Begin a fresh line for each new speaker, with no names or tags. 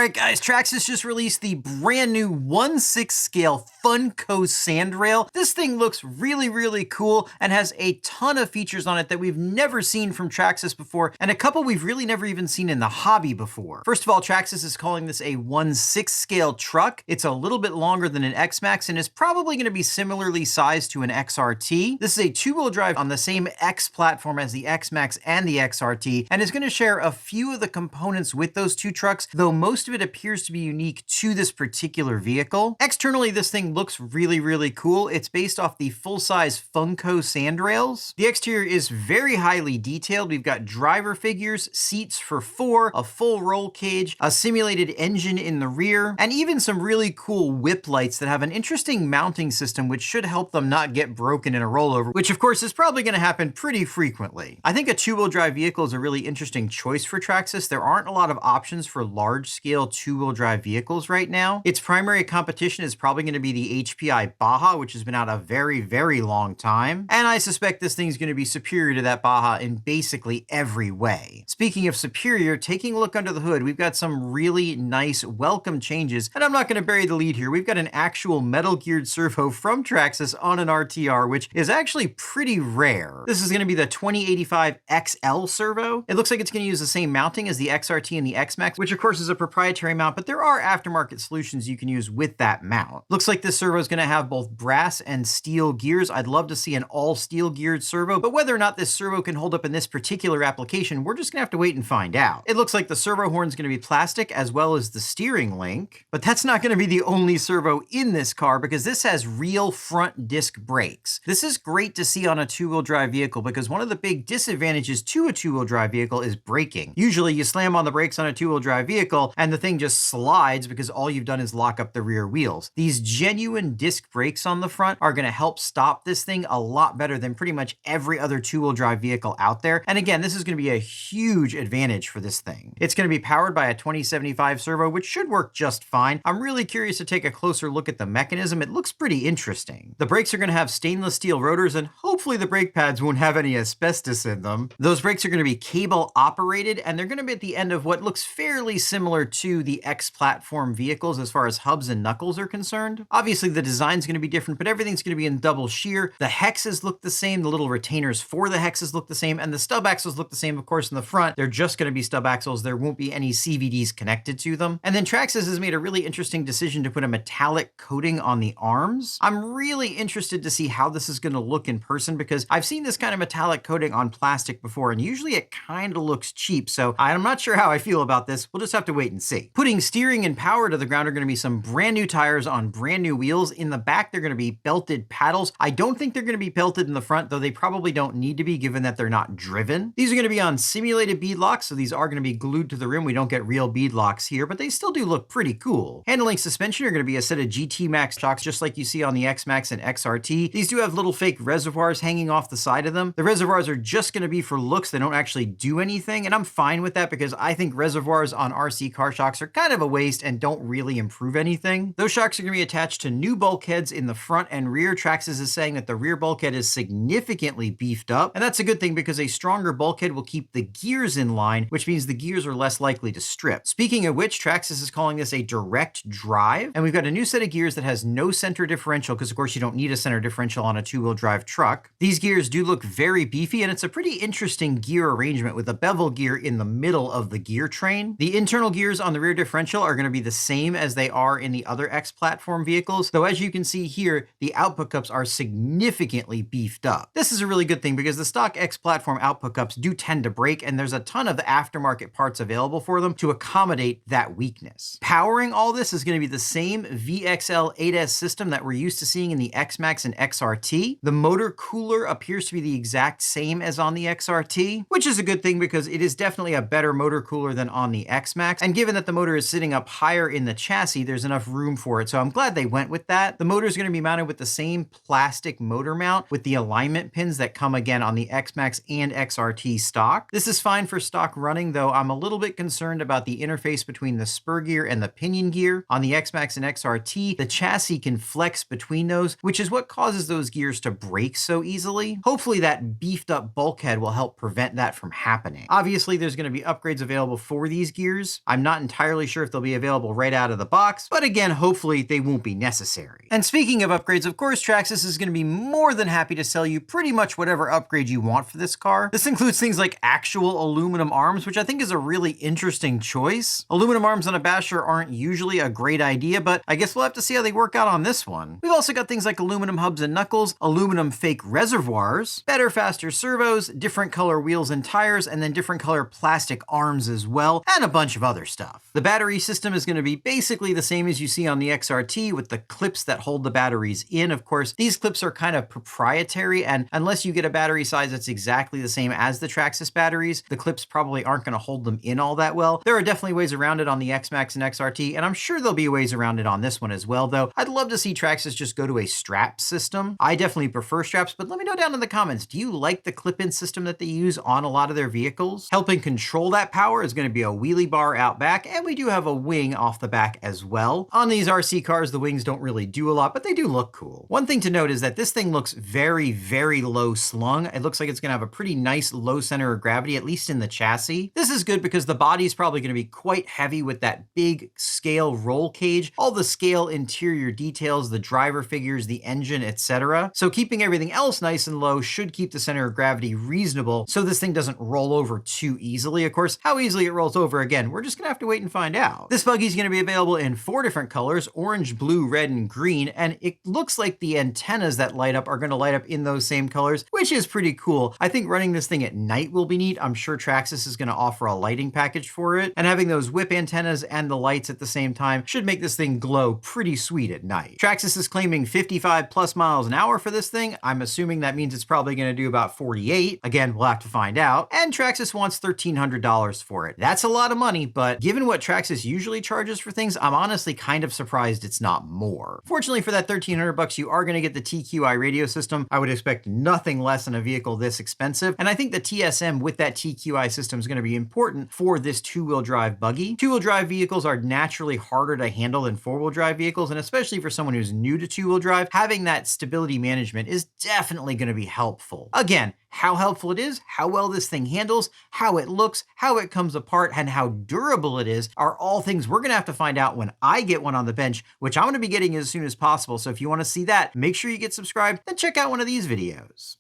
Alright guys, Traxxas just released the brand new 1/6 scale Funco Sandrail. This thing looks really cool and has a ton of features on it that we've never seen from Traxxas before, and a couple we've really never even seen in the hobby before. First of all, Traxxas is calling this a 1/6 scale truck. It's a little bit longer than an X-Max and is probably going to be similarly sized to an XRT. This is a two-wheel drive on the same X platform as the X-Max and the XRT, and is going to share a few of the components with those two trucks, though most of it appears to be unique to this particular vehicle. Externally, this thing looks really cool. It's based off the full-size Funco Sandrails. The exterior is very highly detailed. We've got driver figures, seats for 4, a full roll cage, a simulated engine in the rear, and even some really cool whip lights that have an interesting mounting system which should help them not get broken in a rollover, which of course is probably going to happen pretty frequently. I think a two-wheel drive vehicle is a really interesting choice for Traxxas. There aren't a lot of options for large-scale two-wheel drive vehicles right now. Its primary competition is probably going to be the HPI Baja, which has been out a very long time, and I suspect this thing's going to be superior to that Baja in basically every way. Speaking of superior, taking a look under the hood, we've got some really nice welcome changes, and I'm not going to bury the lead here. We've got an actual metal geared servo from Traxxas on an RTR, which is actually pretty rare. This is going to be the 2085 XL servo. It looks like it's going to use the same mounting as the XRT and the X-Max, which of course is a proprietary mount, but there are aftermarket solutions you can use with that mount. Looks like this servo is going to have both brass and steel gears. I'd love to see an all steel geared servo, but whether or not this servo can hold up in this particular application, we're just going to have to wait and find out. It looks like the servo horn is going to be plastic as well as the steering link, but that's not going to be the only servo in this car because this has real front disc brakes. This is great to see on a two-wheel drive vehicle because one of the big disadvantages to a two-wheel drive vehicle is braking. Usually you slam on the brakes on a two-wheel drive vehicle and the thing just slides because all you've done is lock up the rear wheels. These genuine disc brakes on the front are going to help stop this thing a lot better than pretty much every other two-wheel drive vehicle out there. And again, this is going to be a huge advantage for this thing. It's going to be powered by a 2075 servo, which should work just fine. I'm really curious to take a closer look at the mechanism. It looks pretty interesting. The brakes are going to have stainless steel rotors, and hopefully the brake pads won't have any asbestos in them. Those brakes are going to be cable operated, and they're going to be at the end of what looks fairly similar to the X platform vehicles as far as hubs and knuckles are concerned. Obviously the design's going to be different, but everything's going to be in double shear. The hexes look the same, the little retainers for the hexes look the same, and the stub axles look the same. Of course, in the front, they're just going to be stub axles. There won't be any CVDs connected to them. And then Traxxas has made a really interesting decision to put a metallic coating on the arms. I'm really interested to see how this is going to look in person because I've seen this kind of metallic coating on plastic before, and usually it kind of looks cheap. So I'm not sure how I feel about this. We'll just have to wait and see. Putting steering and power to the ground are going to be some brand new tires on brand new wheels. In the back, they're going to be belted paddles. I don't think they're going to be belted in the front, though they probably don't need to be given that they're not driven. These are going to be on simulated bead locks, so these are going to be glued to the rim. We don't get real bead locks here, but they still do look pretty cool. Handling suspension are going to be a set of GT Max shocks, just like you see on the X-Max and XRT. These do have little fake reservoirs hanging off the side of them. The reservoirs are just going to be for looks. They don't actually do anything, and I'm fine with that because I think reservoirs on RC car shocks are kind of a waste and don't really improve anything. Those shocks are going to be attached to new bulkheads in the front and rear. Traxxas is saying that the rear bulkhead is significantly beefed up, and that's a good thing because a stronger bulkhead will keep the gears in line, which means the gears are less likely to strip. Speaking of which, Traxxas is calling this a direct drive, and we've got a new set of gears that has no center differential because of course you don't need a center differential on a two-wheel drive truck. These gears do look very beefy, and it's a pretty interesting gear arrangement with a bevel gear in the middle of the gear train. The internal gears on the rear differential are going to be the same as they are in the other X platform vehicles, though as you can see here, the output cups are significantly beefed up. This is a really good thing because the stock X platform output cups do tend to break, and there's a ton of aftermarket parts available for them to accommodate that weakness. Powering all this is going to be the same VXL 8S system that we're used to seeing in the X-Max and XRT. The motor cooler appears to be the exact same as on the XRT, which is a good thing because it is definitely a better motor cooler than on the X-Max, and given that the motor is sitting up higher in the chassis, there's enough room for it, so I'm glad they went with that. The motor is going to be mounted with the same plastic motor mount with the alignment pins that come again on the X-Max and XRT stock. This is fine for stock running, though I'm a little bit concerned about the interface between the spur gear and the pinion gear. On the X-Max and XRT, the chassis can flex between those, which is what causes those gears to break so easily. Hopefully that beefed up bulkhead will help prevent that from happening. Obviously, there's going to be upgrades available for these gears. I'm not entirely sure if they'll be available right out of the box, but again, hopefully they won't be necessary. And speaking of upgrades, of course, Traxxas is going to be more than happy to sell you pretty much whatever upgrade you want for this car. This includes things like actual aluminum arms, which I think is a really interesting choice. Aluminum arms on a Basher aren't usually a great idea, but I guess we'll have to see how they work out on this one. We've also got things like aluminum hubs and knuckles, aluminum fake reservoirs, better, faster servos, different color wheels and tires, and then different color plastic arms as well, and a bunch of other stuff. The battery system is going to be basically the same as you see on the XRT with the clips that hold the batteries in. Of course, these clips are kind of proprietary, and unless you get a battery size that's exactly the same as the Traxxas batteries, the clips probably aren't going to hold them in all that well. There are definitely ways around it on the X-Max and XRT, and I'm sure there'll be ways around it on this one as well, though I'd love to see Traxxas just go to a strap system. I definitely prefer straps, but let me know down in the comments, do you like the clip-in system that they use on a lot of their vehicles? Helping control that power is going to be a wheelie bar out back, and we do have a wing off the back as well. On these RC cars, the wings don't really do a lot, but they do look cool. One thing to note is that this thing looks very, very low slung. It looks like it's going to have a pretty nice low center of gravity, at least in the chassis. This is good because the body is probably going to be quite heavy with that big scale roll cage, all the scale interior details, the driver figures, the engine, etc. So keeping everything else nice and low should keep the center of gravity reasonable so this thing doesn't roll over too easily. Of course, how easily it rolls over, again, we're just going to have to wait and find out. This buggy is going to be available in 4 different colors, orange, blue, red, and green, and it looks like the antennas that light up are going to light up in those same colors, which is pretty cool. I think running this thing at night will be neat. I'm sure Traxxas is going to offer a lighting package for it, and having those whip antennas and the lights at the same time should make this thing glow pretty sweet at night. Traxxas is claiming 55 plus miles an hour for this thing. I'm assuming that means it's probably going to do about 48. Again, we'll have to find out. And Traxxas wants $1,300 for it. That's a lot of money, but given what Traxxas usually charges for things, I'm honestly kind of surprised it's not more. Fortunately for that $1,300, you are going to get the TQI radio system. I would expect nothing less in a vehicle this expensive, and I think the TSM with that TQI system is going to be important for this two-wheel drive buggy. Two-wheel drive vehicles are naturally harder to handle than four-wheel drive vehicles, and especially for someone who's new to two-wheel drive, having that stability management is definitely going to be helpful. Again, how helpful it is, how well this thing handles, how it looks, how it comes apart, and how durable it is are all things we're going to have to find out when I get one on the bench, which I'm going to be getting as soon as possible. So if you want to see that, make sure you get subscribed and check out one of these videos.